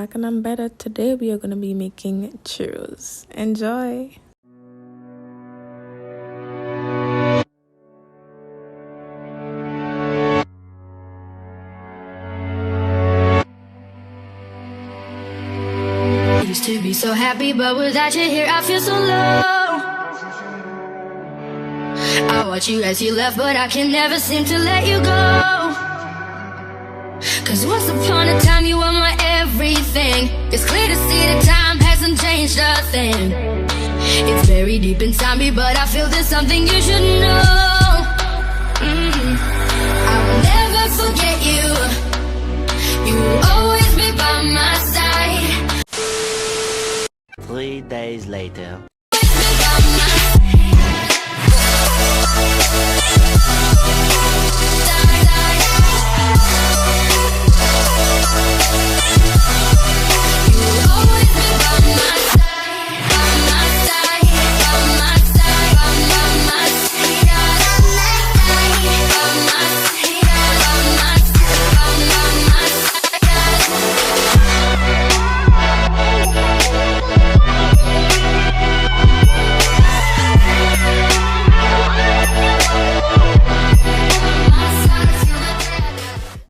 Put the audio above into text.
back and I'm better. Today we are going to be making churros. Enjoy! Used to be so happy, but without you here I feel so low. I watch you as you left, but I can never seem to let you go. Cause once upon a time you were my everything. It's clear to see that time hasn't changed a thing. It's very deep inside me, but I feel there's something you should know. I will never forget you. You will always be by my side. 3 days later.